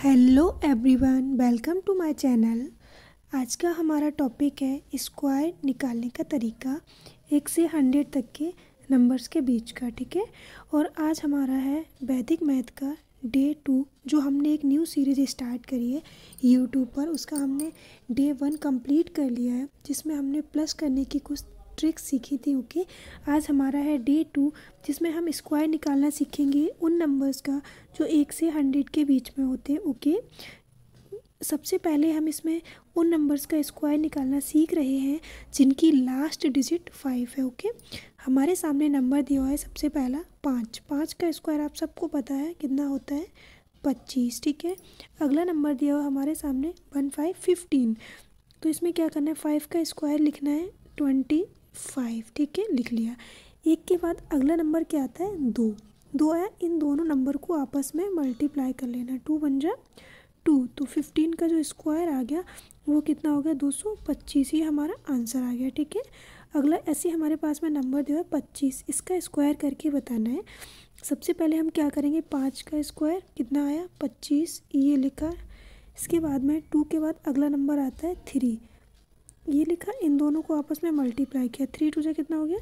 Hello everyone, welcome to my channel. आज का हमारा टॉपिक है स्क्वायर निकालने का तरीका 1 से 100 तक के नंबर्स के बीच का। ठीक है, और आज हमारा है वैदिक मैथ का डे 2, जो हमने एक न्यू सीरीज स्टार्ट करी है यूट्यूब पर। उसका हमने डे 1 कंप्लीट कर लिया है, जिसमें हमने प्लस करने की कुछ ट्रिक्स सीखी थी। ओके, आज हमारा है डे 2, जिसमें हम स्क्वायर निकालना सीखेंगे उन नंबर्स का जो 1 से 100 के बीच में होते हैं। ओके, सबसे पहले हम इसमें उन नंबर्स का स्क्वायर निकालना सीख रहे हैं जिनकी लास्ट डिजिट 5 है। ओके, हमारे सामने नंबर दिया हुआ है सबसे पहला 5। 5 का स्क्वायर आप सबको पता है कितना होता है, 25। ठीक है, अगला नंबर दिया हुआ हमारे सामने 1 5 15। तो इसमें क्या करना है, 5 का स्क्वायर लिखना है 25। ठीक है, लिख लिया। एक के बाद अगला नंबर क्या आता है, 2। 2 है, इन दोनों नंबर को आपस में मल्टीप्लाई कर लेना, 2 बन जा 2। तो 15 का जो स्क्वायर आ गया वो कितना हो गया, 225। ही हमारा आंसर आ गया। ठीक है, अगला ऐसे हमारे पास में नंबर दिया है 25, इसका स्क्वायर करके बताना है। सबसे पहले हम क्या करेंगे, 5 का स्क्वायर कितना आया, 25, ये लिखा। इसके बाद में 2 के बाद अगला नंबर आता है 3, ये लिखा। इन दोनों को आपस में मल्टीप्लाई किया, 3 2 कितना हो गया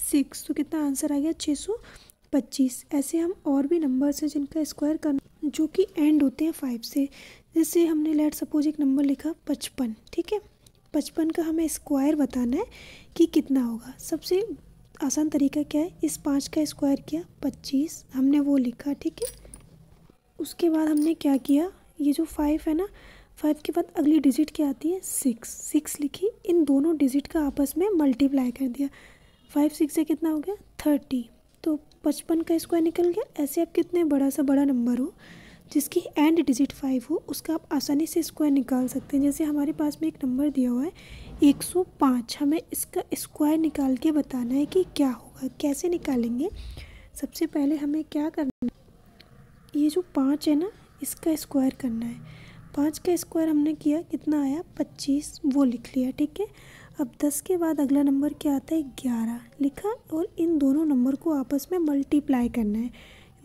6। तो कितना आंसर आ गया 625। ऐसे हम और भी नंबर्स हैं जिनका स्क्वायर करना जो कि एंड होते हैं 5 से। जैसे हमने लेट सपोज एक नंबर लिखा 55। ठीक है, 55 का हमें स्क्वायर बताना है कि कितना होगा। सबसे आसान तरीका क्या है, इस 5 का स्क्वायर किया 25, हमने वो लिखा। ठीक है, उसके बाद हमने क्या किया, ये जो 5 है ना, 5 के बाद अगली डिजिट क्या आती है, 6 लिखी। इन दोनों डिजिट का आपस में मल्टीप्लाई कर दिया, 5 6 से कितना हो गया 30। तो 55 का स्क्वायर निकल गया। ऐसे आप कितने बड़ा सा बड़ा नंबर हो जिसकी एंड डिजिट 5 हो, उसका आप आसानी से स्क्वायर निकाल सकते हैं। जैसे हमारे पास में एक नंबर दिया हुआ है 105, हमें इसका स्क्वायर निकाल के बताना है कि क्या होगा। कैसे निकालेंगे, सबसे पहले हमें क्या करना है, ये जो 5 है ना, इसका स्क्वायर करना है। 5 का स्क्वायर हमने किया, कितना आया 25, वो लिख लिया। ठीक है, अब 10 के बाद अगला नंबर क्या आता है, 11 लिखा। और इन दोनों नंबर को आपस में मल्टीप्लाई करना है।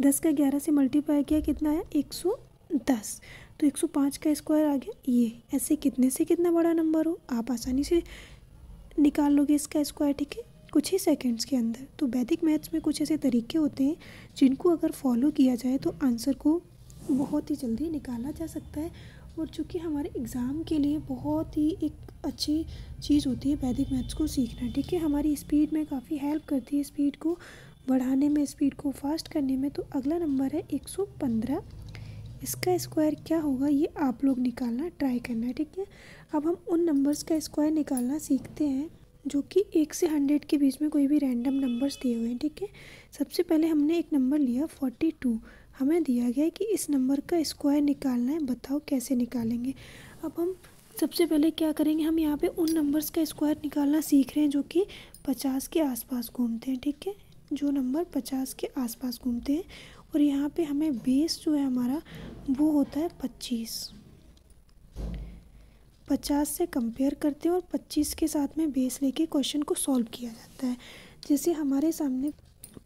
10 का 11 से मल्टीप्लाई किया, कितना आया 110। तो 105 का स्क्वायर आ गया ये। ऐसे कितने से कितना बड़ा नंबर हो आप आसानी से निकाल लोगे इसका स्क्वायर। ठीक है, कुछ ही सेकंड्स के अंदर। तो वैदिक मैथ्स में कुछ ऐसे तरीके होते हैं जिनको अगर फॉलो किया जाए तो आंसर को बहुत ही जल्दी निकाला जा सकता है। और चूँकि हमारे एग्ज़ाम के लिए बहुत ही एक अच्छी चीज़ होती है वैदिक मैथ्स को सीखना। ठीक है, हमारी स्पीड में काफ़ी हेल्प करती है, स्पीड को बढ़ाने में, स्पीड को फास्ट करने में। तो अगला नंबर है 115, इसका स्क्वायर क्या होगा ये आप लोग निकालना ट्राई करना है। ठीक है, अब हम उन नंबर्स का स्क्वायर निकालना सीखते हैं जो कि 1 से 100 के बीच में कोई भी रैंडम नंबर्स दिए हुए हैं। ठीक है, सबसे पहले हमने एक नंबर लिया 42, हमें दिया गया है कि इस नंबर का स्क्वायर निकालना है, बताओ कैसे निकालेंगे। अब हम सबसे पहले क्या करेंगे, हम यहाँ पे उन नंबर्स का स्क्वायर निकालना सीख रहे हैं जो कि 50 के आसपास घूमते हैं। ठीक है, जो नंबर 50 के आसपास घूमते हैं। और यहाँ पे हमें बेस जो है हमारा वो होता है 25। 50 से कंपेयर करते हैं और 25 के साथ में बेस लेके क्वेश्चन को सॉल्व किया जाता है। जैसे हमारे सामने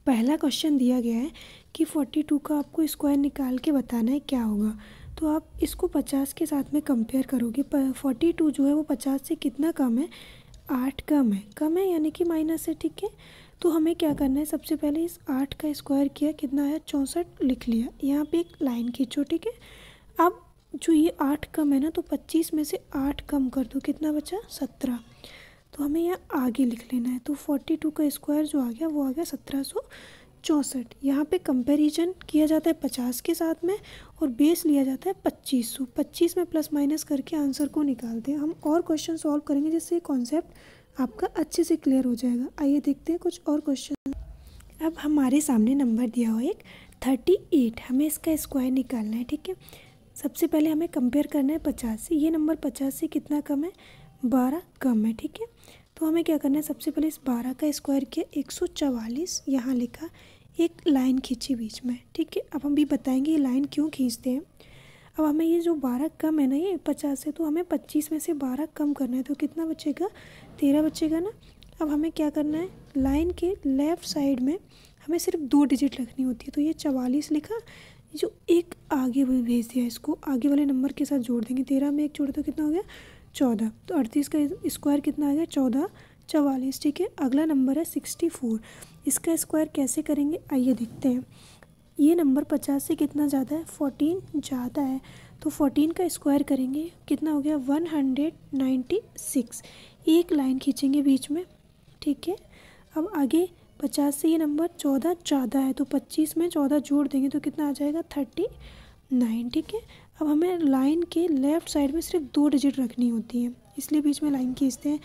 पहला क्वेश्चन दिया गया है कि 42 का आपको स्क्वायर निकाल के बताना है क्या होगा। तो आप इसको 50 के साथ में कंपेयर करोगे। 42 जो है वो 50 से कितना कम है, 8 कम है यानी कि माइनस है। ठीक है, तो हमें क्या करना है, सबसे पहले इस 8 का स्क्वायर किया, कितना आया 64, लिख लिया। यहाँ पे एक लाइन खींचो। ठीक है, अब जो ये 8 कम है ना, तो 25 में से 8 कम कर दो, कितना बचा 17। तो हमें यहाँ आगे लिख लेना है। तो 42 का स्क्वायर जो आ गया वो आ गया 1764। यहाँ पे कंपैरिजन किया जाता है 50 के साथ में और बेस लिया जाता है 2500। 25 में प्लस माइनस करके आंसर को निकालते हैं। हम और क्वेश्चन सॉल्व करेंगे जिससे कॉन्सेप्ट आपका अच्छे से क्लियर हो जाएगा। आइए देखते हैं कुछ और क्वेश्चन। अब हमारे सामने नंबर दिया हुआ एक 38, हमें इसका स्क्वायर निकालना है। ठीक है, सबसे पहले हमें कंपेयर करना है 50 से। ये नंबर 50 से कितना कम है, 12 कम है। ठीक है, तो हमें क्या करना है, सबसे पहले इस 12 का स्क्वायर किया, 144 यहाँ लिखा, एक लाइन खींची बीच में। ठीक है, अब हम भी बताएंगे ये लाइन क्यों खींचते हैं। अब हमें ये जो 12 कम है ना, ये 50 से, तो हमें 25 में से 12 कम करना है। तो कितना बचेगा, 13 बचेगा ना। अब हमें क्या करना है, लाइन के लेफ़्ट साइड में हमें सिर्फ 2 डिजिट रखनी होती है। तो ये 44 लिखा, जो एक आगे भी भेज दिया, इसको आगे वाले नंबर के साथ जोड़ देंगे। 13 में एक जोड़े तो कितना हो गया 14। तो 38 का स्क्वायर कितना आ गया 14 44। ठीक है, अगला नंबर है 64। इसका स्क्वायर कैसे करेंगे आइए देखते हैं। ये नंबर 50 से कितना ज़्यादा है 14 ज़्यादा है, तो 14 का स्क्वायर करेंगे कितना हो गया 196। एक लाइन खींचेंगे बीच में। ठीक है, अब आगे 50 से ये नंबर 14 ज़्यादा है, तो 25 में 14 जोड़ देंगे तो कितना आ जाएगा 39। ठीक है, अब हमें लाइन के लेफ़्ट साइड में सिर्फ 2 डिजिट रखनी होती है, इसलिए बीच में लाइन खींचते हैं।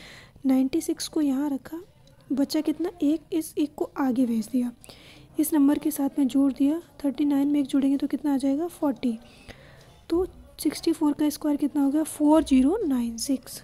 96 को यहाँ रखा, बचा कितना एक, इस एक को आगे भेज दिया, इस नंबर के साथ में जोड़ दिया। 39 में एक जोड़ेंगे तो कितना आ जाएगा 40। तो 64 का स्क्वायर कितना हो गया 4096।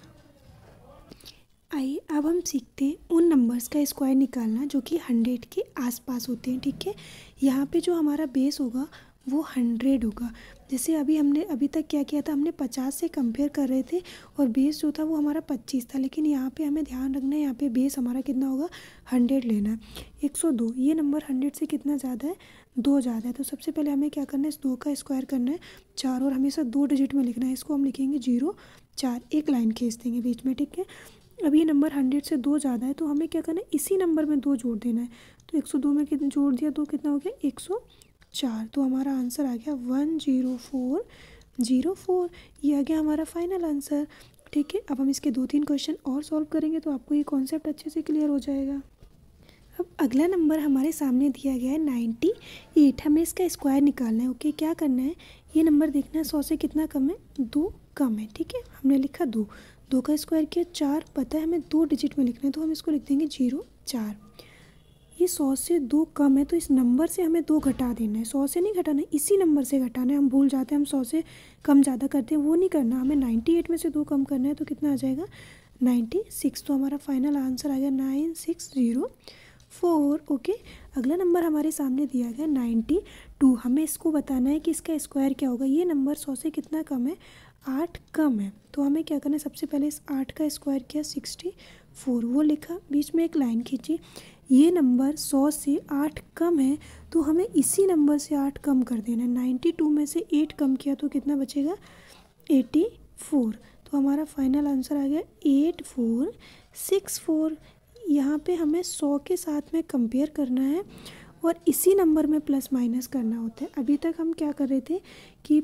आइए अब हम सीखते हैं उन नंबर्स का स्क्वायर निकालना जो कि 100 के आसपास होते हैं। ठीक है, यहाँ पे जो हमारा बेस होगा वो 100 होगा। जैसे हमने अभी तक क्या किया था, हमने 50 से कंपेयर कर रहे थे और बेस जो था वो हमारा 25 था, लेकिन यहाँ पे हमें ध्यान रखना है, यहाँ पे बेस हमारा कितना होगा 100 लेना है। 102, ये नंबर 100 से कितना ज़्यादा है 2 ज़्यादा है, तो सबसे पहले हमें क्या करना है इस 2 का स्क्वायर करना है 4, और हमेशा 2 डिजिट में लिखना है, इसको हम लिखेंगे 0 4, एक लाइन खींच देंगे बीच में। ठीक है, अब ये नंबर 100 से 2 ज़्यादा है, तो हमें क्या करना है इसी नंबर में 2 जोड़ देना है। तो 102 में कितना जोड़ दिया, 2 कितना हो गया 104। तो हमारा आंसर आ गया 10404। ये आ गया हमारा फाइनल आंसर। ठीक है, अब हम इसके 2-3 क्वेश्चन और सॉल्व करेंगे तो आपको ये कॉन्सेप्ट अच्छे से क्लियर हो जाएगा। अब अगला नंबर हमारे सामने दिया गया है 98। हमें इसका स्क्वायर निकालना है। ओके, क्या करना है, ये नंबर देखना है 100 से कितना कम है 2 कम है। ठीक है, हमने लिखा 2 का स्क्वायर किया 4, पता है हमें 2 डिजिट में लिखना है, तो हम इसको लिख देंगे 0 4। ये 100 से 2 कम है, तो इस नंबर से हमें 2 घटा देना है। 100 से नहीं घटाना है, इसी नंबर से घटाना है। हम भूल जाते हैं, हम 100 से कम ज़्यादा करते हैं, वो नहीं करना, हमें 98 में से 2 कम करना है। तो कितना आ जाएगा 96। तो हमारा फाइनल आंसर आ गया 9604। ओके, अगला नंबर हमारे सामने दिया गया 92। हमें इसको बताना है कि इसका स्क्वायर क्या होगा। ये नंबर 100 से कितना कम है 8 कम है, तो हमें क्या करना है सबसे पहले इस 8 का स्क्वायर किया 64, वो लिखा, बीच में एक लाइन खींची। ये नंबर 100 से 8 कम है, तो हमें इसी नंबर से 8 कम कर देना है। 92 में से 8 कम किया तो कितना बचेगा 84। तो हमारा फाइनल आंसर आ गया 8464। यहाँ पे हमें 100 के साथ में कंपेयर करना है और इसी नंबर में प्लस माइनस करना होता है। अभी तक हम क्या कर रहे थे कि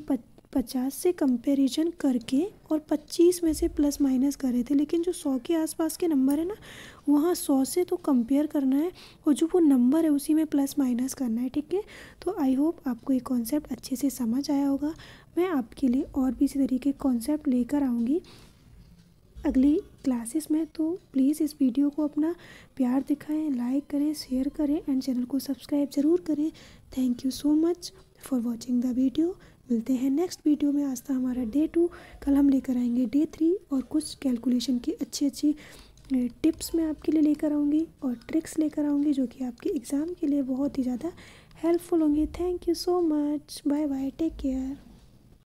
50 से कंपैरिजन करके और 25 में से प्लस माइनस कर रहे थे, लेकिन जो 100 के आसपास के नंबर है ना, वहाँ 100 से तो कंपेयर करना है और जो वो नंबर है उसी में प्लस माइनस करना है। ठीक है, तो आई होप आपको ये कॉन्सेप्ट अच्छे से समझ आया होगा। मैं आपके लिए और भी इसी तरीके के कॉन्सेप्ट लेकर आऊँगी अगली क्लासेस में, तो प्लीज़ इस वीडियो को अपना प्यार दिखाएं, लाइक करें, शेयर करें एंड चैनल को सब्सक्राइब ज़रूर करें। Thank you so much for watching the video. मिलते हैं नेक्स्ट वीडियो में। आज था हमारा डे 2, कल हम लेकर आएंगे डे 3 और कुछ कैलकुलेशन की अच्छी टिप्स मैं आपके लिए लेकर आऊँगी और ट्रिक्स लेकर आऊँगी जो कि आपके एग्ज़ाम के लिए बहुत ही ज़्यादा हेल्पफुल होंगी। Thank you so much, bye bye, take care.